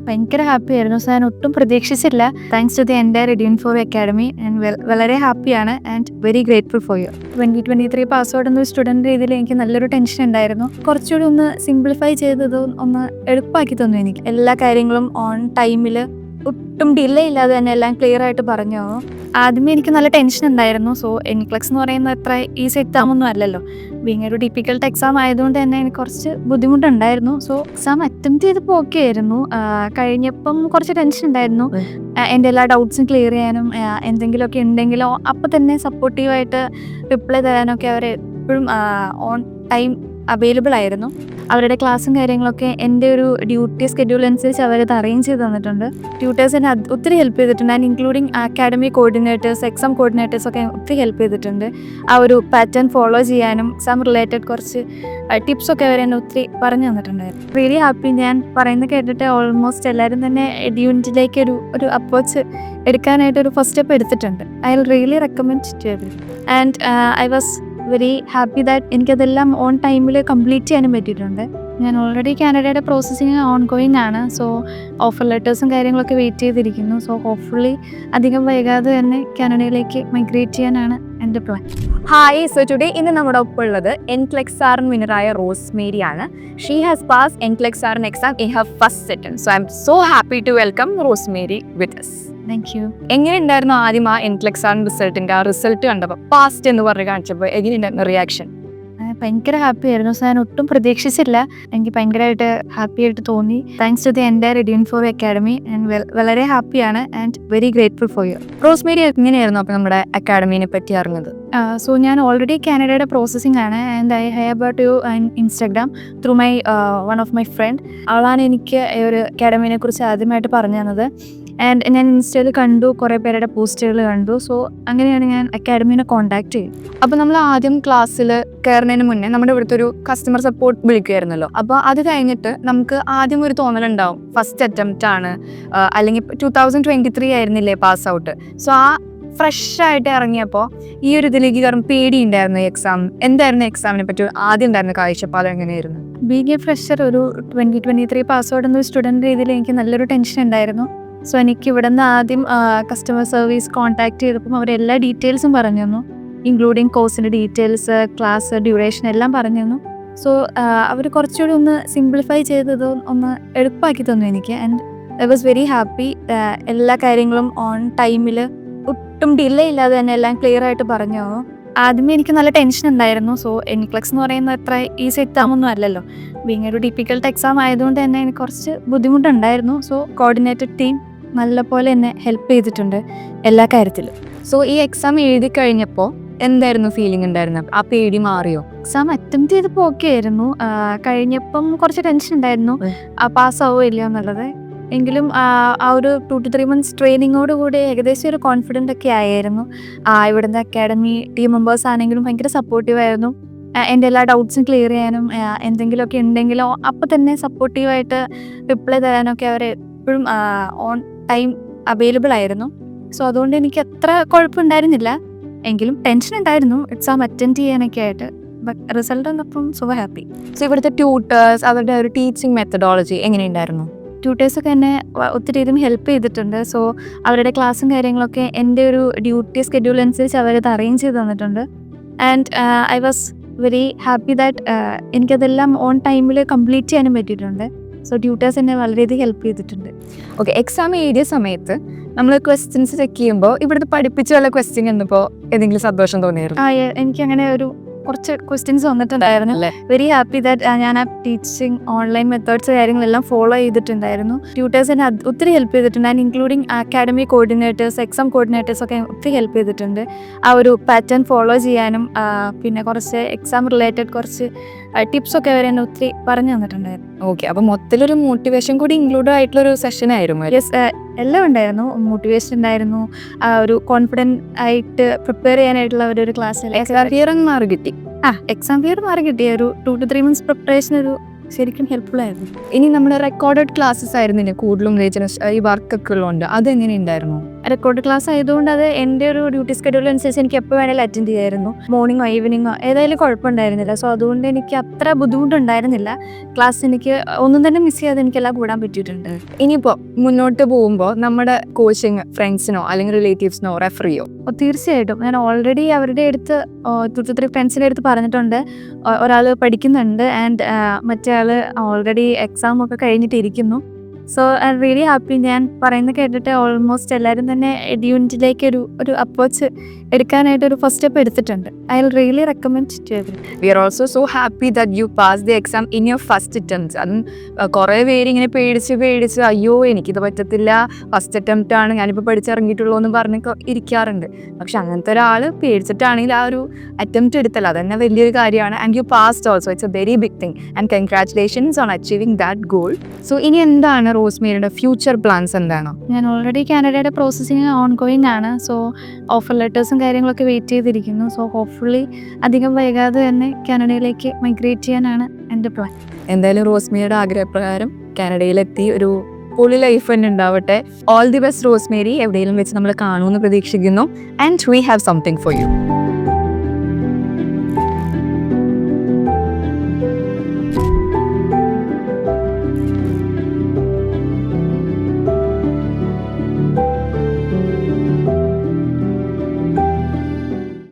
ഭയങ്കര ഹാപ്പി ആയിരുന്നു. സോ ഞാൻ ഒട്ടും പ്രതീക്ഷിച്ചില്ല. Thanks to the entire Edunfor academy. ഞാൻ വളരെ ഹാപ്പിയാണ് and very grateful for you. 2023 pass out എന്ന സ്റ്റുഡൻറ്റ് രീതിയിൽ എനിക്ക് നല്ലൊരു ടെൻഷൻ ഉണ്ടായിരുന്നു. കുറച്ചുകൂടി ഒന്ന് സിംപ്ലിഫൈ ചെയ്തത് ഒന്ന് എളുപ്പമാക്കി തന്നു എനിക്ക്. എല്ലാ കാര്യങ്ങളും ഓൺ ടൈമിൽ ഒട്ടും ഡിലേ ഇല്ലാതെ തന്നെ എല്ലാം ക്ലിയർ ആയിട്ട് പറഞ്ഞു തന്നു. ആദ്യമേ എനിക്ക് നല്ല ടെൻഷൻ ഉണ്ടായിരുന്നു. സോ എൻക്ലക്സ് എന്ന് പറയുന്നത് അത്ര ഈസി എക്സാം ഒന്നും അല്ലല്ലോ. ബീങ് ഒരു ഡിഫിക്കൽട്ട് എക്സാം ആയതുകൊണ്ട് തന്നെ എനിക്ക് കുറച്ച് ബുദ്ധിമുട്ടുണ്ടായിരുന്നു. സോ എക്സാം അറ്റംപ്റ്റ് ചെയ്തപ്പോൾ ഓക്കെ ആയിരുന്നു. കഴിഞ്ഞപ്പം കുറച്ച് ടെൻഷൻ ഉണ്ടായിരുന്നു. എൻ്റെ എല്ലാ ഡൗട്ട്സും ക്ലിയർ ചെയ്യാനും എന്തെങ്കിലുമൊക്കെ ഉണ്ടെങ്കിലോ അപ്പം തന്നെ സപ്പോർട്ടീവായിട്ട് റിപ്ലൈ തരാനൊക്കെ അവർ എപ്പോഴും ഓൺ ടൈം അവൈലബിൾ ആയിരുന്നു. അവരുടെ ക്ലാസ്സും കാര്യങ്ങളൊക്കെ എൻ്റെ ഒരു ഡ്യൂട്ടി സ്കെഡ്യൂൾ അനുസരിച്ച് അവരത് അറേഞ്ച് ചെയ്ത് തന്നിട്ടുണ്ട്. ട്യൂട്ടേഴ്സ് എന്നെ ഒത്തിരി ഹെൽപ്പ് ചെയ്തിട്ടുണ്ട്. And including academy coordinators, exam coordinators ഒക്കെ ഒത്തിരി ഹെൽപ്പ് ചെയ്തിട്ടുണ്ട്. ആ ഒരു പാറ്റേൺ ഫോളോ ചെയ്യാനും എക്സാം റിലേറ്റഡ് കുറച്ച് ടിപ്സൊക്കെ അവർ എന്നെ ഒത്തിരി പറഞ്ഞു തന്നിട്ടുണ്ടായിരുന്നു. Really happy. ഞാൻ പറയുന്നത് കേട്ടിട്ട് ഓൾമോസ്റ്റ് എല്ലാവരും തന്നെ എഡ്യൂൻറ്റിലേക്ക് ഒരു അപ്രോച്ച് എടുക്കാനായിട്ടൊരു ഫസ്റ്റ് സ്റ്റെപ്പ് എടുത്തിട്ടുണ്ട്. I will really recommend to every. And I was very happy that എനിക്കതെല്ലാം ഓൺ ടൈമിൽ കംപ്ലീറ്റ് ചെയ്യാനും പറ്റിയിട്ടുണ്ട്. ഞാൻ ഓൾറെഡി കാനഡയുടെ പ്രോസസ്സിങ് ഓൺ ഗോയിങ് ആണ്. സോ ഓഫർ ലെറ്റേഴ്സും കാര്യങ്ങളൊക്കെ വെയിറ്റ് ചെയ്തിരിക്കുന്നു. സോ ഹോപ്പ്ഫുള്ളി അധികം വൈകാതെ തന്നെ കാനഡയിലേക്ക് മൈഗ്രേറ്റ് ചെയ്യാനാണ് എൻ്റെ പ്ലാൻ. ഹായ്, സോ ടുഡേ ഇന്ന് നമ്മുടെ ഒപ്പം ഉള്ളത് എൻക്ലെക്സാറിൻ വിന്നറായ റോസ്മേരി ആണ്. She has pass NCLEX RN exam in her first attempt. So I am so happy to welcome Rosemary with us. Thank you. എങ്ങനെയുണ്ടായിരുന്നു ആദ്യം ആ എൻക്ലെക്സാറിൻ റിസൾട്ടിൻ്റെ ആ റിസൾട്ട് കണ്ടപ്പോൾ പാസ്റ്റ് എന്ന് പറഞ്ഞ് കാണിച്ചപ്പോൾ എങ്ങനെയുണ്ടായിരുന്നു റിയാക്ഷൻ? ഭയങ്കര ഹാപ്പി ആയിരുന്നു. സോ ഞാൻ ഒട്ടും പ്രതീക്ഷിച്ചില്ല. എനിക്ക് ഭയങ്കരമായിട്ട് ഹാപ്പി ആയിട്ട് തോന്നി. Thanks to the entire Edunfor academy. ഞാൻ വളരെ ഹാപ്പിയാണ് and very grateful for you. Rosemary എങ്ങനെയായിരുന്നു അപ്പോൾ നമ്മുടെ അക്കാഡമീനെ പറ്റി അറിഞ്ഞത്? സോ ഞാൻ ഓൾറെഡി കാനഡയുടെ പ്രോസസ്സിംഗ് ആണ്. And I have about you an Instagram through my one of my friend. അവളാണ് എനിക്ക് ഒരു അക്കാഡമീനെ കുറിച്ച് ആദ്യമായിട്ട് പറഞ്ഞു തന്നത്. ആൻഡ് ഞാൻ ഇൻസ്റ്റയിൽ കണ്ടു, കുറേ പേരുടെ പോസ്റ്റുകൾ കണ്ടു. സോ അങ്ങനെയാണ് ഞാൻ അക്കാഡമീനെ കോൺടാക്ട് ചെയ്തത്. അപ്പോൾ നമ്മൾ ആദ്യം ക്ലാസ്സിൽ കയറുന്നതിന് മുന്നേ നമ്മുടെ ഇവിടുത്തെ ഒരു കസ്റ്റമർ സപ്പോർട്ട് വിളിക്കുമായിരുന്നല്ലോ. അപ്പോൾ അത് കഴിഞ്ഞിട്ട് നമുക്ക് ആദ്യം ഒരു തോന്നലുണ്ടാവും, ഫസ്റ്റ് അറ്റംപ്റ്റ് ആണ്, അല്ലെങ്കിൽ 2023 ആയിരുന്നില്ലേ പാസ് ഔട്ട്. സോ ആ ഫ്രഷ് ആയിട്ട് ഇറങ്ങിയപ്പോൾ ഈ ഒരു ഇതിലേക്ക് കയറും പേടി ഉണ്ടായിരുന്നു. എക്സാം എന്തായിരുന്നു? എക്സാമിനെ പറ്റി ആദ്യം ഉണ്ടായിരുന്ന കാഴ്ചപ്പാട് എങ്ങനെയായിരുന്നു? ബീങ് എ ഫ്രഷർ, ഒരു 2023 പാസ് ഔട്ട് എന്ന സ്റ്റുഡൻറ്റ് രീതിയിൽ എനിക്ക് നല്ലൊരു ടെൻഷൻ ഉണ്ടായിരുന്നു. സോ എനിക്ക് ഇവിടെ നിന്ന് ആദ്യം കസ്റ്റമർ സർവീസ് കോൺടാക്ട് ചെയ്തപ്പം അവരെല്ലാ ഡീറ്റെയിൽസും പറഞ്ഞു തന്നു, ഇൻക്ലൂഡിങ് കോഴ്സിൻ്റെ ഡീറ്റെയിൽസ്, ക്ലാസ് ഡ്യൂറേഷൻ എല്ലാം പറഞ്ഞു തന്നു. സോ അവർ കുറച്ചുകൂടി ഒന്ന് സിംപ്ലിഫൈ ചെയ്തത് ഒന്ന് എളുപ്പമാക്കി തന്നു എനിക്ക്. And I was very happy. എല്ലാ കാര്യങ്ങളും ഓൺ ടൈമിൽ ഒട്ടും ഡിലേ ഇല്ലാതെ തന്നെ എല്ലാം ക്ലിയർ ആയിട്ട് പറഞ്ഞു തന്നു. ആദ്യമേ എനിക്ക് നല്ല ടെൻഷൻ ഉണ്ടായിരുന്നു. സോ എൻക്ലക്സ് എന്ന് പറയുന്നത് അത്ര ഈസി എക്സാം ഒന്നും അല്ലല്ലോ. ബീങ് ഒരു ഡിഫിക്കൽട്ട് എക്സാം ആയതുകൊണ്ട് തന്നെ എനിക്ക് കുറച്ച് ബുദ്ധിമുട്ടുണ്ടായിരുന്നു. സോ കോർഡിനേറ്റഡ് ടീം നല്ലപോലെ എന്നെ ഹെൽപ്പ് ചെയ്തിട്ടുണ്ട് എല്ലാ കാര്യത്തിലും. സോ ഈ എക്സാം എഴുതി കഴിഞ്ഞപ്പോൾ എന്തായിരുന്നു ഫീലിംഗ് ഉണ്ടായിരുന്നത്? ആ പേടി മാറിയോ? എക്സാം അറ്റംപ്റ്റ് ചെയ്തപ്പോൾ ഓക്കെ ആയിരുന്നു. കഴിഞ്ഞപ്പം കുറച്ച് ടെൻഷൻ ഉണ്ടായിരുന്നു, പാസ്സാവോ ഇല്ലയോ എന്നുള്ളത്. എങ്കിലും ആ ഒരു 2 to 3 months ട്രെയിനിങ്ങോടുകൂടി ഏകദേശം ഒരു കോൺഫിഡൻ്റ് ഒക്കെ ആയിരുന്നു. ഇവിടുത്തെ അക്കാഡമി ടീം മെമ്പേഴ്സ് ആണെങ്കിലും ഭയങ്കര സപ്പോർട്ടീവായിരുന്നു. എൻ്റെ എല്ലാ ഡൗട്ട്സും ക്ലിയർ ചെയ്യാനും എന്തെങ്കിലുമൊക്കെ ഉണ്ടെങ്കിലോ അപ്പം തന്നെ സപ്പോർട്ടീവായിട്ട് റിപ്ലൈ തരാനൊക്കെ അവർ എപ്പോഴും ഓൺ ടൈം അവൈലബിൾ ആയിരുന്നു. സോ അതുകൊണ്ട് എനിക്ക് അത്ര കുഴപ്പമുണ്ടായിരുന്നില്ല. എങ്കിലും ടെൻഷൻ ഉണ്ടായിരുന്നു എക്സാം അറ്റൻഡ് ചെയ്യാനൊക്കെ ആയിട്ട്. ബട്ട് റിസൾട്ട് വന്നപ്പം സോ ഹാപ്പി. സോ ഇവിടുത്തെ ട്യൂട്ടേഴ്സ്, അവരുടെ ഒരു ടീച്ചിങ് മെത്തഡോളജി എങ്ങനെയുണ്ടായിരുന്നു? ട്യൂട്ടേഴ്സൊക്കെ എന്നെ ഒത്തിരി രീതിയിൽ ഹെൽപ്പ് ചെയ്തിട്ടുണ്ട്. സോ അവരുടെ ക്ലാസ്സും കാര്യങ്ങളൊക്കെ എൻ്റെ ഒരു ഡ്യൂട്ടി സ്കെഡ്യൂൾ അനുസരിച്ച് അവരത് അറേഞ്ച് ചെയ്ത് തന്നിട്ടുണ്ട്. And I was very happy that എനിക്കതെല്ലാം ഓൺ ടൈമിൽ കംപ്ലീറ്റ് ചെയ്യാനും പറ്റിയിട്ടുണ്ട്. സോ ട്യൂട്ടേഴ്സ് എന്നെ വളരെയധികം ഹെൽപ്പ് ചെയ്തിട്ടുണ്ട്. ഓക്കെ, എക്സാം എഴുതിയ സമയത്ത് നമ്മൾ ക്വസ്റ്റ്യൻസ് ചെക്ക് ചെയ്യുമ്പോൾ ഇവിടുത്തെ പഠിപ്പിച്ച വല്ല ക്വസ്റ്റ്യൻ എന്നപ്പോൾ ഏതെങ്കിലും സന്തോഷം തോന്നിയായിരുന്നു? എനിക്കങ്ങനെ ഒരു കുറച്ച് ക്വസ്റ്റ്യൻസ് വന്നിട്ടുണ്ടായിരുന്നു. വെരി ഹാപ്പി ദാറ്റ് ഞാൻ ആ ടീച്ചിങ് ഓൺലൈൻ മെത്തേഡ്സ് കാര്യങ്ങളെല്ലാം ഫോളോ ചെയ്തിട്ടുണ്ടായിരുന്നു. ട്യൂട്ടേഴ്സ് എന്നെ ഒത്തിരി ഹെൽപ്പ് ചെയ്തിട്ടുണ്ട്. And including academy coordinators, exam coordinators ഒക്കെ ഒത്തിരി ഹെൽപ്പ് ചെയ്തിട്ടുണ്ട്. ആ ഒരു പാറ്റേൺ ഫോളോ ചെയ്യാനും പിന്നെ കുറച്ച് എക്സാം റിലേറ്റഡ് കുറച്ച് ടിപ്സൊക്കെ അവർ എന്നെ ഒത്തിരി പറഞ്ഞു തന്നിട്ടുണ്ടായിരുന്നു. ഓക്കെ, അപ്പോൾ മൊത്തത്തിലൊരു മോട്ടിവേഷൻ കൂടി ഇൻക്ലൂഡ് ആയിട്ടുള്ളൊരു സെഷൻ ആയിരുന്നു? യെസ്, എല്ലാം ഉണ്ടായിരുന്നു. മോട്ടിവേഷൻ ഉണ്ടായിരുന്നു, ഒരു കോൺഫിഡൻറ്റ് ആയിട്ട് പ്രിപ്പയർ ചെയ്യാനായിട്ടുള്ള ഒരു ക്ലാസ്. എക്സാം ഫിയർ മാറി കിട്ടി. എക്സാം ഫിയർ മാറി കിട്ടി. ഒരു 2 to 3 months പ്രിപ്പറേഷൻ ഒരു ശരിക്കും ഹെൽപ്ഫുൾ ആയിരുന്നു. ഇനി നമ്മുടെ റെക്കോർഡഡ് ക്ലാസ്സസ് ആയിരുന്നില്ലേ കൂടുതലും ഈ വർക്കൊക്കെ ഉള്ളതുകൊണ്ട്, അതെങ്ങനെ ഉണ്ടായിരുന്നു? റെക്കോർഡ് ക്ലാസ് ആയതുകൊണ്ട് അത് എൻ്റെ ഒരു ഡ്യൂട്ടി സ്കെഡ്യൂൾ അനുസരിച്ച് എനിക്ക് എപ്പോൾ വേണമെങ്കിലും അറ്റൻഡ് ചെയ്യായിരുന്നു. മോർണിംഗോ ഈവനിങ്ങോ ഏതായാലും കുഴപ്പമുണ്ടായിരുന്നില്ല. സോ അതുകൊണ്ട് എനിക്ക് അത്ര ബുദ്ധിമുട്ടുണ്ടായിരുന്നില്ല. ക്ലാസ് എനിക്ക് ഒന്നും തന്നെ മിസ് ചെയ്യാതെ എനിക്കെല്ലാം കൂടാൻ പറ്റിയിട്ടുണ്ട്. ഇനിയിപ്പോൾ മുന്നോട്ട് പോകുമ്പോൾ നമ്മുടെ കോച്ചിങ് ഫ്രണ്ട്സിനോ അല്ലെങ്കിൽ റിലേറ്റീവ്സിനോ റെഫർ ചെയ്യോ? തീർച്ചയായിട്ടും ഞാൻ ഓൾറെഡി അവരുടെ അടുത്ത് 2-3 ഫ്രണ്ട്സിൻ്റെ അടുത്ത് പറഞ്ഞിട്ടുണ്ട്. ഒരാൾ പഠിക്കുന്നുണ്ട് ആൻഡ് മറ്റേ ആൾ ഓൾറെഡി എക്സാം ഒക്കെ കഴിഞ്ഞിട്ടിരിക്കുന്നു. So I am really happy. ഞാൻ പറയുന്നത് കേട്ടിട്ട് ഓൾമോസ്റ്റ് എല്ലാവരും തന്നെ എഡ്യൂണിറ്റിലേക്ക് ഒരു അപ്രോച്ച് എടുക്കാനായിട്ട് ഒരു ഫസ്റ്റ് സ്റ്റെപ്പ് എടുത്തിട്ടുണ്ട്. I will really recommend to every. We are also so happy that you pass the exam in your first attempt. അതും കുറേ പേര് ഇങ്ങനെ പേടിച്ച് അയ്യോ എനിക്കിത് പറ്റത്തില്ല, ഫസ്റ്റ് അറ്റംപ്റ്റ് ആണ്, ഞാനിപ്പോൾ പഠിച്ചിറങ്ങിയിട്ടുള്ളൂ എന്ന് പറഞ്ഞ് ഇരിക്കാറുണ്ട്. പക്ഷെ അങ്ങനത്തെ ഒരാൾ പേടിച്ചിട്ടാണെങ്കിൽ ആ ഒരു അറ്റംപ്റ്റ് എടുത്തല്ല, അതന്നെ വലിയൊരു കാര്യമാണ്. And you passed also. It's a very big thing and congratulations on achieving that goal. So ഇനി എന്താണ് റോസ്മേരിയുടെ ഫ്യൂച്ചർ പ്ലാൻസ് എന്താണോ? ഞാൻ ഓൾറെഡി കാനഡയുടെ പ്രോസസ്സിങ് ഓൺ ഗോയിങ് ആണ്. സോ ഓഫർ ലെറ്റേഴ്സും കാര്യങ്ങളൊക്കെ വെയിറ്റ് ചെയ്തിരിക്കുന്നു. സോ ഹോപ്പ്ഫുള്ളി അധികം വൈകാതെ തന്നെ കാനഡയിലേക്ക് മൈഗ്രേറ്റ് ചെയ്യാനാണ് എൻ്റെ പ്ലാൻ. എന്തായാലും റോസ്മേരിയുടെ ആഗ്രഹപ്രകാരം കാനഡയിലെത്തി ഒരു പൊളി ലൈഫ് തന്നെ ഉണ്ടാവട്ടെ. All the best Rosemary. എവിടെയെങ്കിലും വെച്ച് നമ്മൾ കാണുമെന്ന് പ്രതീക്ഷിക്കുന്നു. And we have something for you.